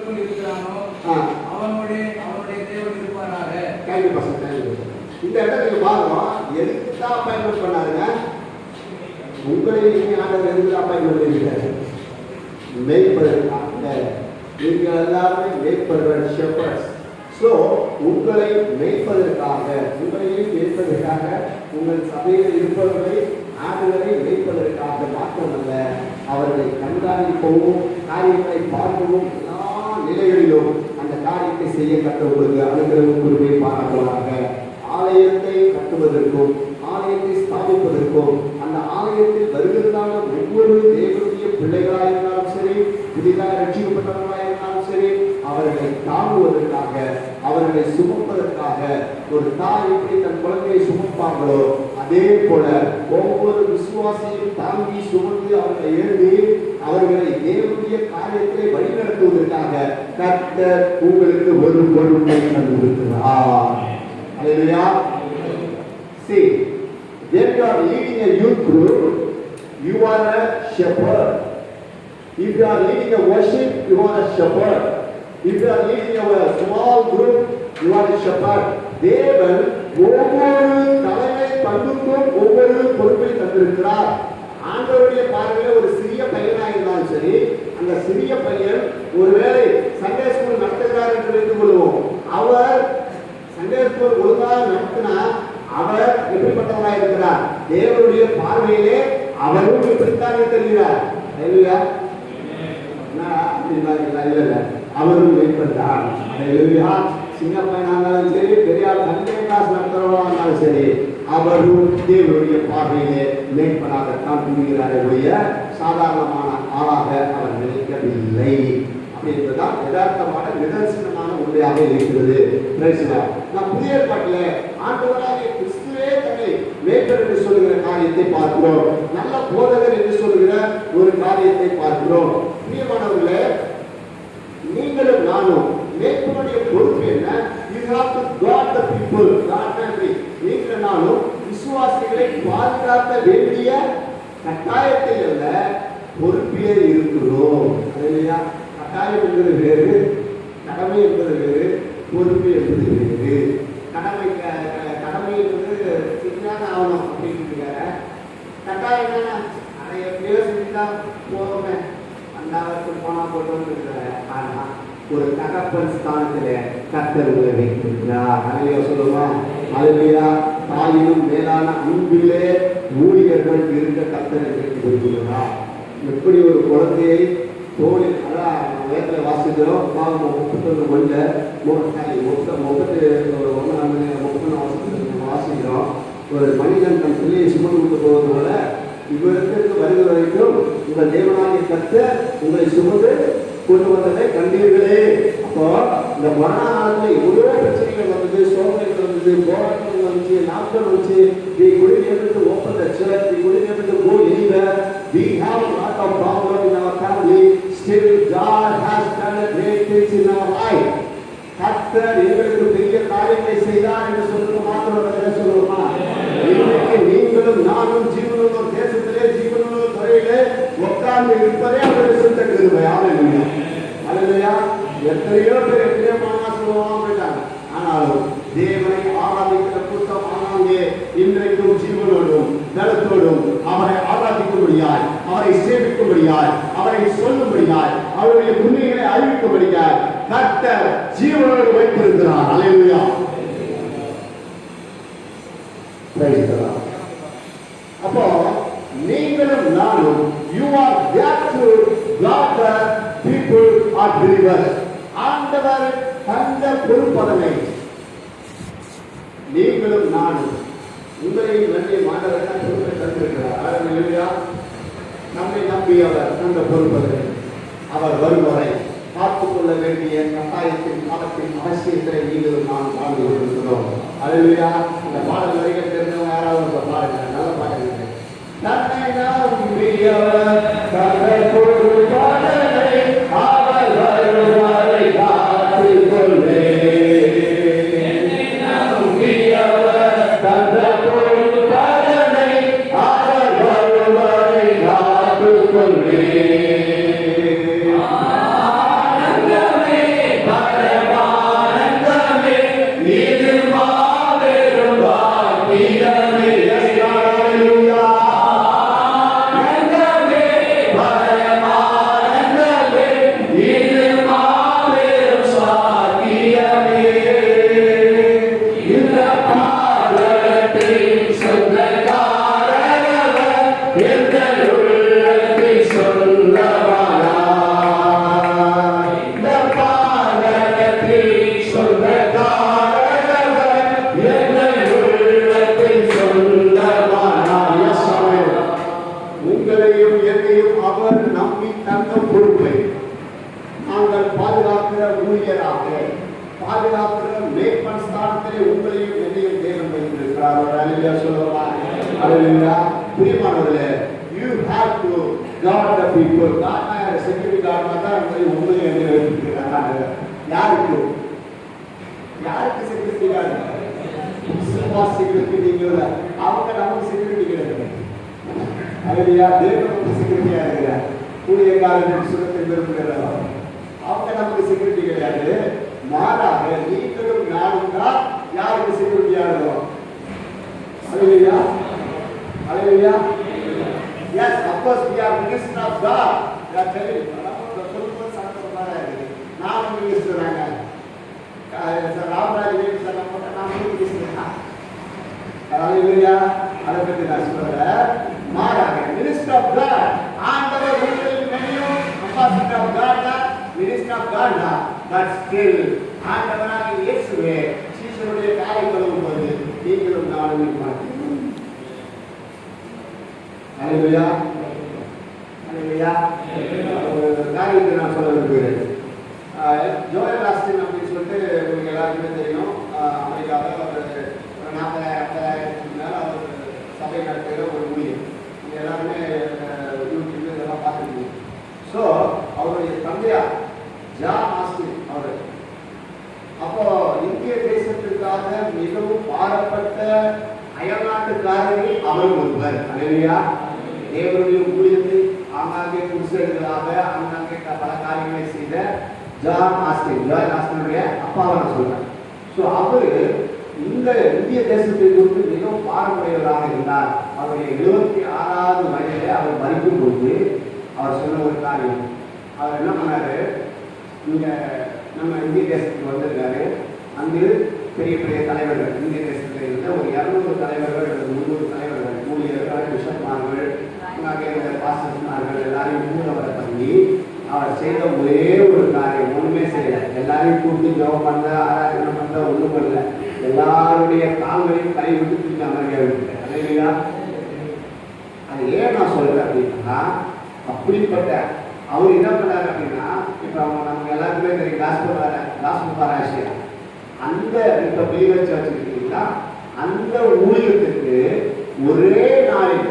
உங்களுக்குள் இருக்கிறானோ அவனுடைய தேவன் இருப்பாராக. இந்த இடத்துல பாருங்க, எதுக்கு தான் அப்பாயின்மெண்ட் பண்ணாருங்க? உங்களை நீங்க ஆண்டவர் எதுக்கு அப்பாயின்மெண்ட் பண்ணிருக்காரு? மேய்ப்பதற்காக. நீங்க எல்லாருமே மேய்ப்பர்கள், ஷெப்பர்ட்ஸ். ஸோ உங்களை மேய்ப்பதற்காக, உங்களையும் மேய்ப்பதற்காக, உங்கள் சபையில் இருப்பவர்களை ஆடுகளை மேய்ப்பதற்காக மாத்திரமல்ல, அவர்களை கண்காணிக்கவும் காரியங்களை பார்க்கவும் எல்லா நிலைகளிலும் அந்த காரியத்தை செய்ய கட்டவங்களுக்கு அனுகிரகம் குருவை பாராட்டுவாங்க. ஆலயத்தை கட்டுவதற்கும் ஆலயத்தை ஸ்தாபிப்பதற்கும் அந்த ஆலயத்தில் வருகிறதான ஒவ்வொரு தேவனுடைய பிள்ளைகளாக இருந்தாலும் சரி, புதிதாக ரட்சிக்கப்பட்டவர்களாக இருந்தாலும் சரி, அவர்களை தாங்குவதற்காக, அவர்களை சுமப்பதற்காக, ஒரு தாய் எப்படி தன் குழந்தையை சுமப்பாங்களோ அதே போல ஒவ்வொரு விசுவாசியும் தாங்கி சுமந்து அவர்களை ஏந்தி அவர்களை தேவனுடைய காரியத்தை வழிநடத்துவதற்காக கர்த்தர் உங்களுக்கு ஒரு பொறுப்பை தந்திருக்கிறார். அல்லேலூயா. See, when you are leading a youth group, you are a shepherd. If you are leading a worship, you are a shepherd. If you are leading a small group, you are a shepherd. தேவன் ஒவ்வொரு தலைமை பண்புக்கும் ஒவ்வொரு பொறுப்பை தந்திருக்கிறார். ஆண்டவருடைய பார்வையில் ஒரு சிறிய பையனாக இருந்தாலும் சரி, அந்த சிறிய பையன் ஒருவேளை சண்டே ஸ்கூல் நடத்துகிறார் என்று வைத்துக் கொள்வோம். அவர் சண்டே ஸ்கூல் ஒழுங்காக நடத்தினா அவர் எப்படிப்பட்டவராக இருக்கிறார்? தேவனுடைய பார்வையிலே அவரும் எப்படித்தான் தெரிகிறார். அவரும் மேற்பட்டார். சின்ன பையனாக இருந்தாலும் சரி, பெரியார் சண்டே கிளாஸ் நடத்துறவா இருந்தாலும் சரி, அவரும் தேவனுடைய பார்வையிலே மேற்படாகத்தான் புரிகிறாரே ஒழிய சாதாரணமான ஆளாக அவர் நினைக்கவில்லை. அப்படின்றதுதான் யதார்த்தமான நிதர்சனமான உண்மையாக இருக்கிறது. நான் புதிய ஏற்பாட்டில் ஆண்டவராகிய கிறிஸ்துவே தன்னை மேய்ப்பர் என்று சொல்லுகிற காரியத்தை பார்க்கிறோம். நல்ல போதகர் என்று சொல்லுகிற ஒரு காரியத்தை பார்க்கிறோம். பிரியமானவர்களே, நீங்களும் நானும் மேய்ப்பனுடைய பொறுப்பு என்ன? You have to guard the people. நீங்களும் நானும் விசுவாசிகளை பாதுகாக்க வேண்டிய கட்டாயத்தில் அல்ல, பொறுப்பிலே இருக்கிறோம். இல்லையா? கட்டாயம் என்பது வேறு, கடமை என்பது வேறு, பொறுப்பு என்பது வேறு. கடமை என்பது சின்ன ஆகணும் அப்படின்னு கட்டாயம் என்னன்னா அதை எப்படியோ செஞ்சுதான் போகணும், அந்த அவருக்கு போனா போட்டோம்னு இருக்கிறாரு. ஆனா ஒரு தகப்பன் ஸ்தானத்திலே கர்த்தர் உங்களை வைத்திருக்கிறார். அலையா சொல்லுமா? அலையா. தாயினும் மேலான அன்பிலே ஊழியர்கள் இருக்க கர்த்தரை வைத்திருக்கிறார். எப்படி ஒரு குழந்தையை தோழில், அதான் வேதத்தில் வாசிக்கிறோம். 31 வாசிக்கிறோம். ஒரு மனிதன் தன் பிள்ளையை சுமந்து கொண்டு போவது போல இவருக்கு வருகிற வரைக்கும் உங்கள் தேவனாகிய கர்த்தர் உங்களை சுமந்து கொண்டு வந்ததை கண்டீர்களே. அப்போ இந்த கொரோனா நாளில் எவ்வளோ பிரச்சனைகள் வந்தது, சோதனைகள் வந்தது, போராட்டங்கள் வந்துச்சு, நாட்கள் வந்துச்சு. We couldn't able to open the church, we couldn't able to go anywhere. We have a lot of problems in our family. Still God has done great things in our life. கர்த்தர் எங்களுக்கு பெரிய காரியங்களை செய்தார் என்று சொல்லுங்க. மாத்திரம் சொல்லுமா? இன்றைக்கு நீங்களும் நானும் ஜீவனுள்ள தேசத்திலே, ஜீவனுள்ள துறையிலே உட்கார்ந்து இருப்பதே அவருடைய சொந்த கிருபை. அல்லேலூயா. எத்தனையோ பேர் எப்படியோ மாமா சொல்லுவாங்க போயிட்டாங்க. ஆனாலும் தேவனை ஆராதிக்கிற கூட்டம் ஆனாங்கே இன்றைக்கும் ஜீவனோடும் பலத்தோடும் அவரை ஆராதிக்கும்படியாய், அவரை சேவிக்கும்படியாய், அவரை சொல்லும்படியாய், அவருடைய உண்மைகளை அறிவிக்கும்படியாய் கர்த்தர் ஜீவனோடு வைத்திருக்கிறார். அல்லேலூயா. அப்போ நீங்களும் நானும் you are there to guard the people or believers. ஆண்டவர் தந்த பொறுப்பதனை நீங்களும் நானும் உங்களையும் நன்றி மாண்டவர் தான் பொறுப்பை தந்திருக்கிறார். அல்லேலூயா. நம்மை நம்பி அவர் தந்த பொறுப்பதனை அவர் வரும் வரை பார்த்துக் கொள்ள வேண்டிய கட்டாயத்தின் காலத்தின் அவசியத்தை நீங்களும் நான் வாழ்ந்து கொண்டிருக்கிறோம். அல்லேலூயா. இந்த பாடல் வரிகள் தெரிஞ்சவங்க யாராவது பாருங்க, நல்ல பாடல். தன்னை நம்பியவர் தன்னை பொறுப்பதனை அவர் வரும் வரை காத்துக் கொள்வே. என்னை நம்பியவர் தன்னை பொறுப்பதனை அவர் வரும் வரை காத்துக் கொள்வே. ஆனந்தமே பாதுகாக்கிற ஊழியராக, பாதுகாக்கிற மேய்ப்பன் ஸ்தானத்திலே உங்களையும் என்னையும் தேவன் வைத்திருக்கிறார். ஒரு அல்லேலூயா சொல்லுவா. அல்லேலூயா. பிரியமானவர்களே, you have to guard the people. God security guard தான் உங்களையும் என்னையும் வைத்திருக்கிறார். யாருக்கு செக்யூரிட்டி கார்டு? செக்யூரிட்டி அவங்க நமக்கு செக்யூரிட்டி கிடையாது. அல்லேலூயா. தேவனுக்கு செக்யூரிட்டியா இருக்கிறார். ஊழியக்காரர்கள் சுரத்தை விரும்புகிறார். அவங்க நமக்கு செக்யூரிட்டி கிடையாது. மாறாக நீங்களும் நானும் தான் யாருக்கு செக்யூரிட்டியா இருக்கும்? அல்லேலூயா. அல்லேலூயா. Yes, of course we are ministers of God. They are telling நான் மினிஸ்டர் ராமராஜ் மினிஸ்டர் நான் மினிஸ்டர். அல்லேலூயா. அதை பற்றி நான் சொல்றேன். மாறாக மினிஸ்டர் ஆஃப் காட், ஆண்டவர் உங்களையும் என்னையும் ambassador of God, minister of God, but still ஆண்டவராக இயேசுவே சீஷருடைய காலை கழுவும் போது நீங்களும் நானும் இருப்பார்கள். அல்லேலூயா. அல்லேலூயா. ஒரு காரியத்தை நான் சொல்ல விரும்புகிறேன். ஜோயல் ஆஸ்டின் அப்படின்னு சொல்லிட்டு உங்களுக்கு எல்லாருக்குமே தெரியும். அமெரிக்காவில் ஒரு 40,000-50,000 மேலே அவர் சபை நடத்துகிற ஒரு ஊழியர். நீங்கள் எல்லாருமே யூடியூப் இதெல்லாம் பார்த்துருக்கீங்க. ஸோ அவருடைய தந்தையார் ஜான் ஆஸ்டின் அவர் அப்போ இந்திய தேசத்திற்காக மிகவும் பாடப்பட்ட அயல்நாட்டுக்காரர்கள் அவர் ஒருவர். அல்லேலூயா. தேவனுடைய ஊழியத்தை ஆங்காங்கே குடிசைகளாக ஆங்காங்கே பல காரியங்களை செய்த ஜான் ஆஸ்டின், ஜோயல் ஆஸ்டினுடைய அப்பாவை நான் சொல்றேன். ஸோ அவரு இந்த இந்திய தேசத்திற்கு மிகவும் பாரம்பரியவராக இருந்தார். அவருடைய 76வது வயதிலே அவர் மறிக்கும் போது அவர் சொன்ன ஒரு காரியம், அவர் என்ன பண்ணாரு, இங்க நம்ம இந்திய தேசத்துக்கு வந்திருக்காரு. அங்கு பெரிய பெரிய தலைவர்கள், இந்திய தேசத்தில் இருந்த ஒரு 200 தலைவர்கள், 300 தலைவர்கள், ஊழியர்கள், பிஷப்மார்கள், பாஸ்டர்மார்கள் எல்லாரையும் கூட வர பண்ணி அவர் செய்த ஒரே ஒரு காரியம், ஒண்ணுமே செய்யல. எல்லாரையும் கூப்பிட்டு ஜெபம் பண்ண, ஆராதனை பண்ண, ஒண்ணும் பண்ணல. எல்லாருடைய கால்களையும் கை விட்டு தூக்கி அமெரிக்கா விட்டுட்டேன். அல்லேலூயா. அது ஏன் நான் சொல்றேன் அப்படின்னா, அப்படிப்பட்ட அவர் என்ன பண்ணாரு அப்படின்னா, இப்ப அவங்க நமக்கு எல்லாருக்குமே தெரியும் காஸ்பல் பாராசியா, அந்த இப்ப பிலீவர் சர்ச் இருக்கீங்களா, அந்த ஊழியத்துக்கு ஒரே நாளில்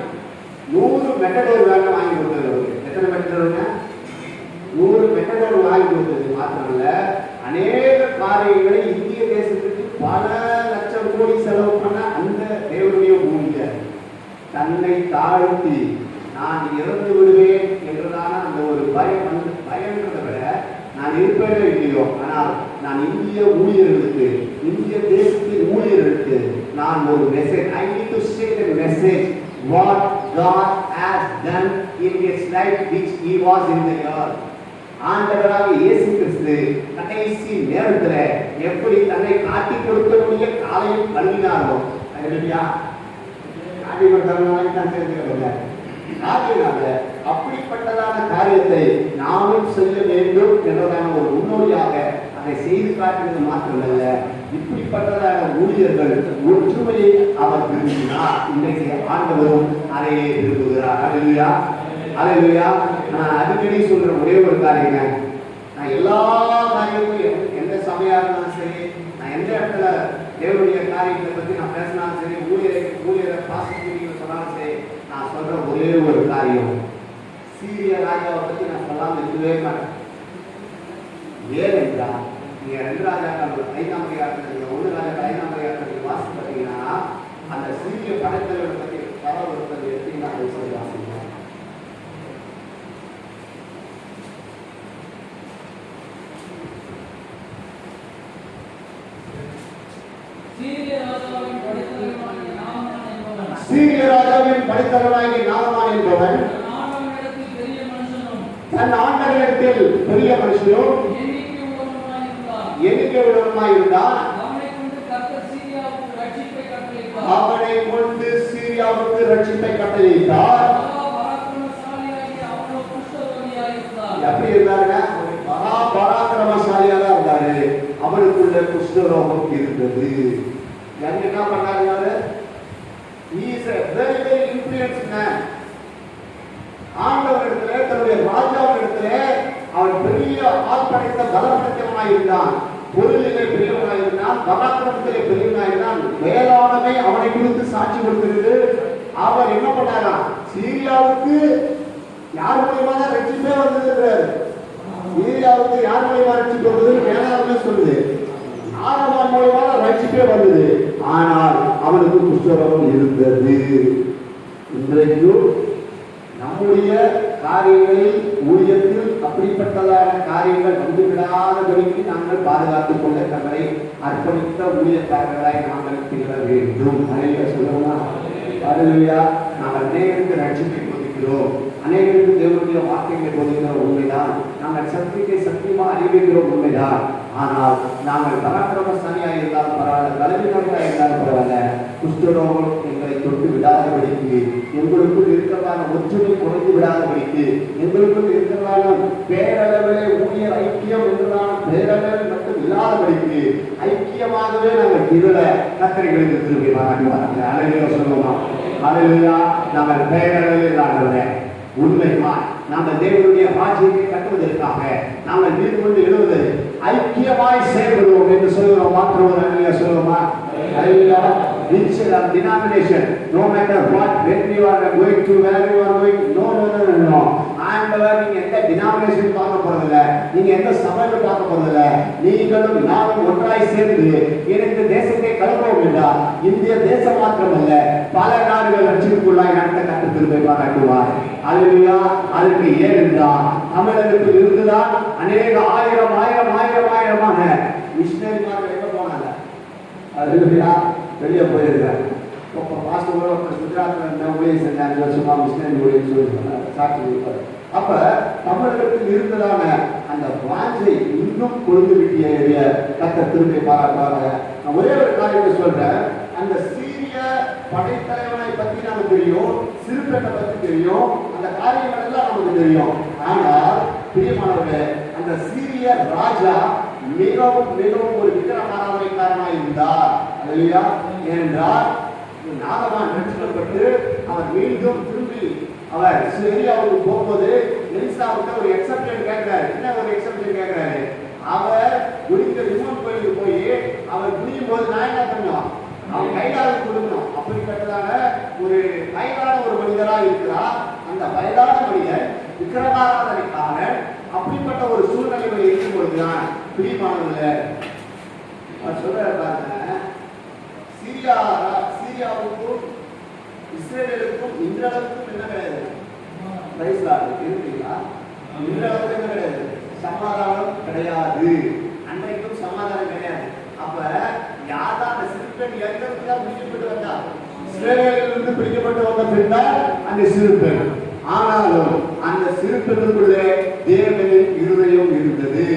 100 மெட்டடோர் வேலை வாங்கி கொடுத்தது. அவருக்கு எத்தனை மெட்டடோருங்க? 100 மெட்டடோர் வாங்கி கொடுத்தது மாத்திரமல்ல, அநேக காரியங்களை இந்திய தேசத்துக்கு பல லட்சம் கோடி செலவு பண்ண அந்த தேவனுடைய ஊழியர் தன்னை தாழ்த்தி நான் இறந்து விடுவேன் என்றுதான அந்த ஒரு பயன்றதை விட நான் இருப்பேனே இல்லையோ, ஆனால் நான் இந்திய ஊழியர்களுக்கு, இந்திய தேசத்தின் ஊழியர்களுக்கு நான் ஒரு message, I need to say the message what God has done in his life which he was in the earth. ஆண்டவராக இயேசு கிறிஸ்து கடைசி நேரத்தில் எப்படி தன்னை காட்டி கொடுக்கக்கூடிய காலையும் கழுவினாரோ, அல்லேலூயா. காட்டி கொடுத்தவங்க தான் தெரிஞ்சுக்கல. ஆகையினால அப்படிப்பட்டதான காரியத்தை நாமும் செய்ய வேண்டும் என்றதான ஒரு முன்னோடியாக அதை செய்து காட்டுவது மாத்திரமல்ல, இப்படிப்பட்டதான ஊழியர்கள் ஒற்றுமையை அவர் விரும்பினார். இன்றைக்கு ஆண்டவரும் அதையே விரும்புகிறார். அல்லேலூயா. அல்லேலூயா. நான் அடிக்கடி சொல்ற ஒரே ஒரு காரியங்க, நான் எல்லா காரியமும் எந்த சபையா இருந்தாலும் சரி, நான் எந்த இடத்துல தேவனுடைய காரியத்தை பற்றி நான் பேசினாலும் சரி, ஊழியரை பாசிட்டிவ் சொன்னாலும் சரி, நான் சொல்ற ஒரே ஒரு காரியம், சீரிய ராஜாவை பற்றி நான் சொல்லாமல் இருக்கவே மாட்டேன். ஏனென்றால் நீங்க 2 ராஜாக்கள் 5ஆம் அதிகாரத்தில் 1 ராஜாக்கள் 5ஆம் அதிகாரத்தில் வாசி பார்த்தீங்கன்னா, அந்த சீரிய படைத்தலைவரை பற்றி பரவ எப்படி நான் சொல்லி வாசிக்கிறேன். சீரிய ராஜாவின் படைத்தலைவனாகிய நாகமான் என்பவன் தன் ஆண்டவரிடத்தில் பெரிய மனுஷனும் எண்ணிக்கை உள்ளவனுமாய் இருந்தான். அவனை கொண்டு சீரியாவுக்கு ரட்சிப்பை கட்டளையிட்டார். எப்படி இருந்தாருங்க? மகா பராக்கிரமசாலியாக இருந்தாரு. அவனுக்குள்ள குஷ்டரோகம் இருந்தது. என்ன பண்ணாரு? He is a very very influenced man. ஆண்டவரிடத்திலே, தன்னுடைய ராஜாவிடத்திலே அவர் பெரிய ஆள் படைத்த பலப்படுத்தவனாயிருந்தான், பொருளிலே பெரியவனாயிருந்தான், பராக்கிரமத்திலே பெரியவனாயிருந்தான். வேளாண்மை அவனை குறித்து சாட்சி கொடுக்கிறது. அவர் என்ன பண்ணாராம், சீரியாவுக்கு யார் மூலியமா தான் ரட்சிப்பே வந்தது, சீரியாவுக்கு யார் மூலியமா ரட்சிப்பு வந்தது வேளாண்மை சொல்லுது, ஆரம்பம் மூலமாக ரட்சிப்பே வந்தது. ஆனால் அவனுக்கு குஷ்டரோகம் இருந்தது. இன்றைக்கும் நம்முடைய காரியங்களில் ஊழியத்தில் அப்படிப்பட்டதான காரியங்கள் வந்து விடாதபடிக்கு நாங்கள் பாதுகாத்துக் கொள்ள தங்களை அர்ப்பணித்த ஊழியக்காரர்களாய் நாங்கள் திகழ வேண்டும். அநேக சொல்லுவோமா, அல்லேலூயா. நாங்கள் அநேகருக்கு ரட்சிப்பை போதிக்கிறோம், அநேகருக்கு தேவனுடைய வார்த்தைகளை போதிக்கிற உண்மைதான், நாங்கள் சத்தியத்தை சத்தியமா அறிவிக்கிறோம் உண்மைதான். ஆனால் நாங்கள் பராக்கிரமசாலியாக இருந்தாலும் பரவாயில்ல, பலவீனர்களாக இருந்தாலும் பரவாயில்ல, குஷ்டரோகம் எங்களை தொட்டு விடாதபடிக்கு, எங்களுக்குள் இருக்கிறதான ஒற்றுமை குறைந்து விடாதபடிக்கு, எங்களுக்குள் இருக்கிறதான பேரளவிலே ஊழியர் ஐக்கியம் என்றதான பேரளவில் மட்டும் இல்லாதபடிக்கு ஐக்கியமாகவே நாங்கள் திகழ கர்த்தர்களுக்கு திரும்பி பாராட்டுவாங்க. அல்லேலூயா சொல்லுவோமா, அல்லேலூயா. நாங்கள் பேரளவில் இல்லாதவரே உண்மைமா நாங்கள் தேவனுடைய ராஜ்யத்தை கட்டுவதற்காக நாங்கள் வீடு கொண்டு எழுவது ஐக்கியமாய் செயல்படுவோம் என்று சொல்லுவோம். மாற்றுவோம். அல்லேலூயா சொல்லுவோமா, அல்லேலூயா. Instead of denomination, no matter what, when you are going to, where you are going, no. ஆண்டவர் நீங்க எந்த டினாமினேஷன் பார்க்க போறதில்ல, நீங்க எந்த சபையில பார்க்க போறதில்ல, நீங்களும் நானும் ஒன்றாய் சேர்ந்து எனக்கு தேசத்தை கலப்போம் என்றால் இந்திய தேசம் மாத்திரமல்ல பல நாடுகள் ரட்சிப்புக்குள்ளாய் நடத்த கற்று திரும்பி பாராட்டுவார். அல்லேலூயா. அதற்கு ஏனென்றால் தமிழகத்தில் இருந்துதான் அநேக ஆயிரமாக மிஷனரிமார்கள் எங்க போனாங்க, அல்லேலூயா, வெளியே போயிருக்காங்க. இப்போ பாஸ்டர் குஜராத்ல இருந்த ஊழியர் செஞ்சாங்க, சும்மா மிஷனரி ஊழியர் சொல்லி சாட்சி கொடுப்பாரு. அப்ப தமிழகத்தில் இருந்ததான அந்த வாஞ்சை இன்னும் கொழுந்து விட்டிய கர்த்தர் திரும்பி பாராட்டுவாங்க. நான் ஒரே ஒரு காரியத்தை சொல்றேன். அந்த சீரிய படைத்தலைவனை பத்தி நமக்கு தெரியும், சிறுபெட்டை பத்தி தெரியும், அந்த காரியங்கள் எல்லாம் நமக்கு தெரியும். ஆனால் பிரியமானவர்களே, அந்த சீரிய ராஜா மிகவும் ஒரு விக்கிரமாராதனைக்காரனாக இருந்தார். அல்லேலூயா. ஏனென்றால் நாகமான் ரட்சிக்கப்பட்டு அவர் மீண்டும் திரும்பி அவர் சிரியாவுக்கு போகும்போது எலிசாவுக்கு ஒரு எக்ஸப்ஷன் கேட்கிறாரு. என்ன ஒரு எக்ஸப்ஷன் கேட்கிறாரு, அவர் குடிக்கிற ரிமோட் கோயிலுக்கு போய் அவர் குடிக்கும் போது நான் என்ன பண்ணோம், அவன் கைதாவுக்கு கொடுக்கணும். அப்படிப்பட்டதான ஒரு வயதான ஒரு மனிதராக இருக்கிறார். அந்த வயதான மனிதர் விக்கிரமாராதனைக்காரன். அப்படிப்பட்ட ஒரு சூழ்நிலைகள் இருக்கும் பொழுதுதான் பிரியமானவர்களே சொல்றாங்க, சீரியாவுக்கும் இஸ்ரேலுக்கும் இன்றளவுக்கும் என்ன கிடையாது, இருக்குங்களா, இன்றளவுக்கு என்ன கிடையாது, சமாதானம் கிடையாது. அன்றைக்கும் சமாதானம் கிடையாது. அப்ப யார்தான் அந்த சிறுபெண் எங்கிருந்து தான் பிடிக்கப்பட்டு வந்தா, இஸ்ரேலிலிருந்து பிடிக்கப்பட்டு வந்த பெண் தான் அந்த சிறுபெண். ஆனாலும் அந்த சிறுபெண்ணுக்குள்ளே தேவனின் இருதயம் இருந்தது.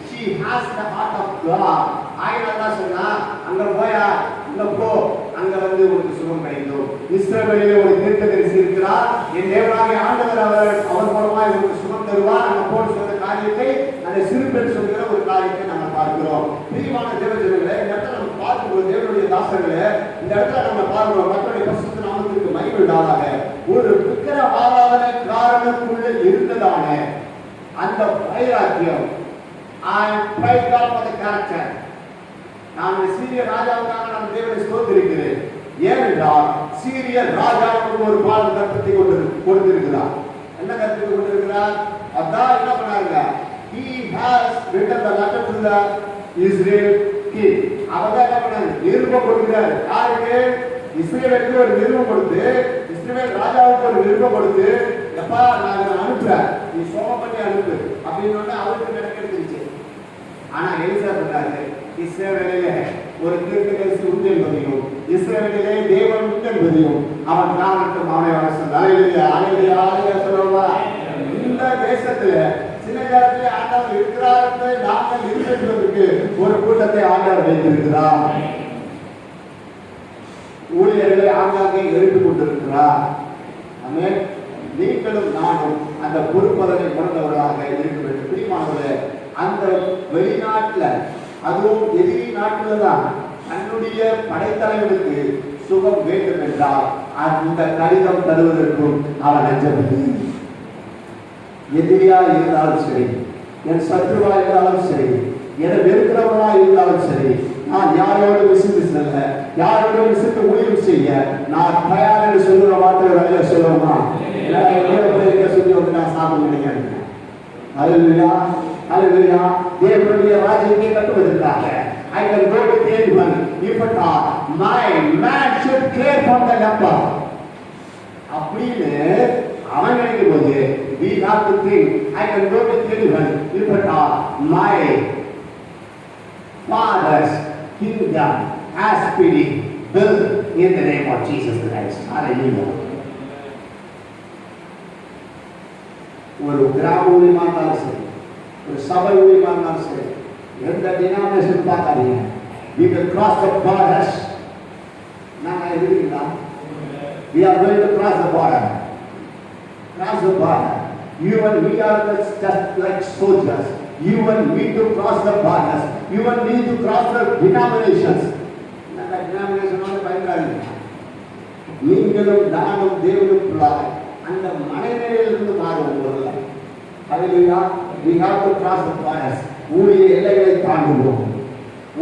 She has the heart of God. ஆயிரம் சொன்னா அங்க போயா, அங்க போ, அங்க வந்து ஒரு சுகம் கிடைக்கும். இஸ்ரவேலிலே ஒரு தீர்க்கதரிசி இருக்கிறார், என் தேவனாகிய ஆண்டவர் அவர் மூலமாக ஒரு சுகம் தருவார். அங்க போல் சொன்ன காரியத்தை அந்த சிறுபெண் சொல்கிற ஒரு காரியத்தை நம்ம பார்க்கிறோம். பிரியமான தேவஜனங்களே, இந்த இடத்துல நம்ம பார்க்கும்போது தேவனுடைய தாசர்களே, இந்த இடத்துல நம்ம பார்க்கிறோம், மக்களுடைய பரிசுத்த நாமத்திற்கு மகிமை உண்டாதாக. ஒரு விக்கிர ஆராதனை காரணத்துக்குள்ள இருந்ததான அந்த வைராக்கியம், I pray God for the character. நான் சீரிய ராஜாவுக்காக நான் தேவனை ஸ்தோத்திரிக்கிறேன். ஏனென்றால் சீரிய ராஜாவுக்கு ஒரு பால் கற்பத்தை கொடுத்திருக்கிறார். என்ன கற்பத்தை கொடுத்திருக்கிறார்? அதான் என்ன பண்ணாங்க, he has written the letter to the Israel king. அவதான் என்ன பண்ணாங்க, நிருபம் கொடுக்கிறார். யாருக்கு? இஸ்ரவேலுக்கு ஒரு நிருபம் கொடுத்து, இஸ்ரவேல் ராஜாவுக்கு ஒரு நிருபம் கொடுத்து, எப்பா நான் அனுப்புறேன், நீ சோகம் பண்ணி அனுப்பு அப்படின்னு அவருக்கு நடக்கிறது. ஆனா எலிசா சொன்னாரு, இஸ்ரவேலிலே ஒரு தீர்க்கதரிசி உண்டு என்பதையும் இஸ்ரவேலிலே தேவன் உண்டு என்பதையும் அவன் காரணத்தும் அவனை சொன்னார். இந்த தேசத்துல சில நேரத்தில் ஆண்டவர் இருக்கிறார் என்பதை நாங்கள் இருக்கிறதுக்கு ஒரு கூட்டத்தை ஆண்டவர் வைத்திருக்கிறார். ஊழியர்களை ஆங்காங்கே எழுப்பிக் கொண்டிருக்கிறார். ஆமென். நீங்களும் நானும் அந்த பொறுப்பதனை உணர்ந்தவர்களாக இருக்க வேண்டும். பிரியமானவர்களே, அந்த வெளிநாட்டுல, அதுவும் எதிரி நாட்டுல தான் தன்னுடைய படைத்தலைவனுக்கு சுகம் வேண்டும் என்றால் அந்த கடிதம் தருவதற்கும் அவன் அஞ்சவில்லை. எதிரியா இருந்தாலும் சரி, என் சத்துருவா இருந்தாலும் சரி, என்னை வெறுக்கிறவனா இருந்தாலும் சரி, நான் யாரோடு விசித்து செல்ல, யாரோடு விசித்து ஊழியம் செய்ய நான் தயார் என்று சொல்லுற வார்த்தை வேலையில சொல்லுவோமா? சொல்லி வந்து நான் சாப்பிட நினைக்கிறேன். அல்லேலூயா, அல்லேலூயா. தேவனுடைய ராஜ்யத்தை கட்டுவதற்காக I can go with anyone if at all my man should care for the number. அப்படின்னு அவன் நினைக்கும் போது we have to think I can go with anyone if at all my Father's kingdom has been built in the name of Jesus Christ. Hallelujah. ஒரு கிராம ஊழியமா இருந்தாலும் சரி, ஒரு சபை ஊழியமா இருந்தாலும் சரி, எந்த டினாமினேஷன் பார்க்காதீங்க. We will cross the borders. நாங்க இருக்கீங்களா? We are going to cross the border. Cross the border. You and we are just like soldiers. You and me to cross the borders. You and me to cross the denominations. நாங்க டினாமினேஷனோட பயன்படாதீங்க. நீங்களும் நானும் தேவனும் பிள்ளைகள். அந்த மனநிலையிலிருந்து மாறுவோம். ஹல்லேலூயா. We have to cross the borders. ஊழிய எல்லைகளை தாண்டுவோம்,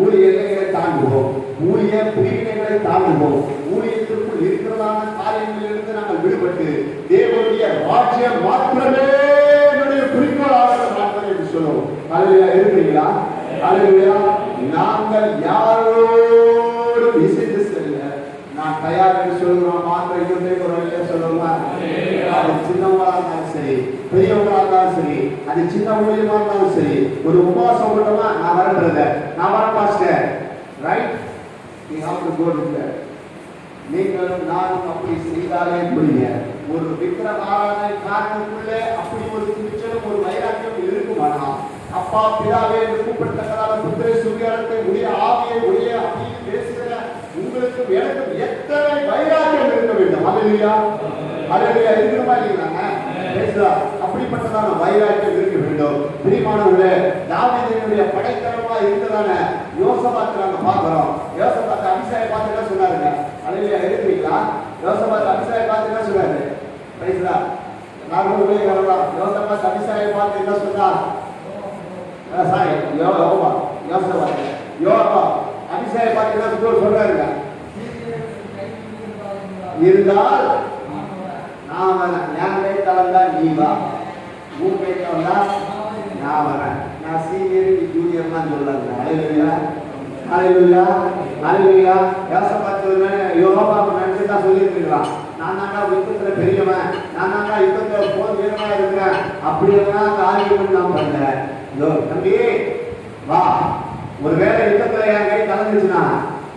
ஊழிய எல்லைகளை தாண்டுவோம், ஊழிய பிரிவினைகளை தாண்டுவோம். ஊழியத்திற்குள் இருக்கிறதான காரியங்களிலிருந்து நாங்கள் விடுபட்டு தேவனுடைய ராஜ்யம் மாத்திரமே என்னுடைய குறிக்கோளாக மாத்திரம் என்று சொல்லுவோம். ஹல்லேலூயா. இருக்கிறீங்களா? ஹல்லேலூயா. நாங்கள் யாரோடு விசித்து செல்ல நான் தயார் என்று சொல்லுகிறோம். மாத்திரம் இருந்தே ஒரு சொல்லுவோமா? அது சின்னவங்களா இருந்தாலும் சரி, பெரியவங்களா இருந்தாலும் சரி, அது சின்ன ஊழியமா இருந்தாலும் சரி, ஒரு உபவாசம் கூட்டமா நான் வரது, நான் வர பாஸ்டர், ரைட்? நீ have to go with that. நீங்களும் நானும் அப்படி செய்தாலே முடியும். ஒரு விக்கிரக ஆராதனை காரணத்துக்குள்ளே அப்படி ஒரு துணிச்சலும் ஒரு வைராக்கியம் இருக்குமானா, அப்பா பிதாவே என்று கூப்பிடத்தக்கதான புத்திரை சுவிகாரத்தை உடைய ஆவியை உடைய அப்படி பேசுகிற உங்களுக்கு எனக்கு எத்தனை வைராக்கியம் இருக்க வேண்டும். ஹல்லேலூயா, ஹல்லேலூயா. இருக்கணுமா இல்லைங்களாங்க? அப்படிப்பட்டதான வைராக்கியம் இருக்க வேண்டும். பிரியமானவர்களே, தாவீதினுடைய படைத்தலைவா இருந்ததான யோசபாத்தை நாங்க பார்க்கிறோம். யோசபாத்தை அபிஷேகம் பார்த்து என்ன சொன்னாருங்க? ஹல்லேலூயா. இருக்கிறீங்களா? யோசபாத்தை அபிஷேகம் பார்த்து என்ன சொன்னாரு? பிரைஸ்லா. நானும் ஊழியக்காரங்களா யோசபாத்தை அபிஷேகம் பார்த்து என்ன சொன்னார்? சாரி, யோபா யோசபாத்தை யோபா அபிஷேகம் பார்த்து என்ன சொல்றாருங்க? இருந்தால் நான் ஞான வைத்தவன் தான் நீ வா, மூணு வைத்தவன் தான் நான் வரேன். நான் சீனியர் ஜூனியர் தான் சொல்லல. ஹல்லேலூயா, ஹல்லேலூயா, ஹல்லேலூயா. யோசபாத்து யோபா நினைச்சு தான் சொல்லிட்டு இருக்கலாம். நான் தாண்டா யுத்தத்துல பெரியவன், நான் தாண்டா யுத்தத்துல போர் வீரமா இருக்கிறேன், அப்படியெல்லாம் காரியம் நான் பண்ணேன். தம்பி வா, ஒருவேளை யுத்தத்துல என் கை கலந்துச்சுன்னா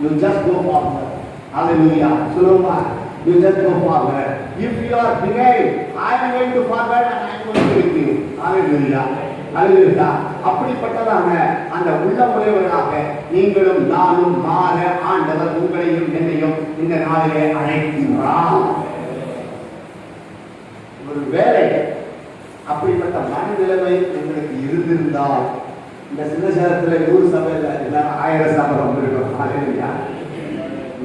you just go forward. Hallelujah. சொல்லுமா? You just go forward. If you are behind, I am going to forward and I am going to with you. Hallelujah. Hallelujah. அப்படிப்பட்டதான அந்த உள்ளமுறைவர்களாக நீங்களும் நானும் மாற ஆண்டவர் உங்களையும் என்னையும் இந்த நாளிலே அழைக்கிறார். ஒரு வேளை அப்படிப்பட்ட மனநிலைமை உங்களுக்கு இருந்திருந்தால் இந்த சின்ன சேரத்தில் 100 சபையில் எல்லாரும் 1000 சபை வந்திருக்கோம். ஹல்லேலூயா.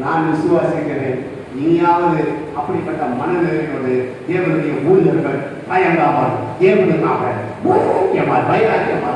நான் விசுவாசிக்கிறேன், நீயாவது அப்படிப்பட்ட மனநிலையோடு தேவனுடைய ஊழியர்கள் பயங்காமல் தேவனுக்காக வைராக்கியமா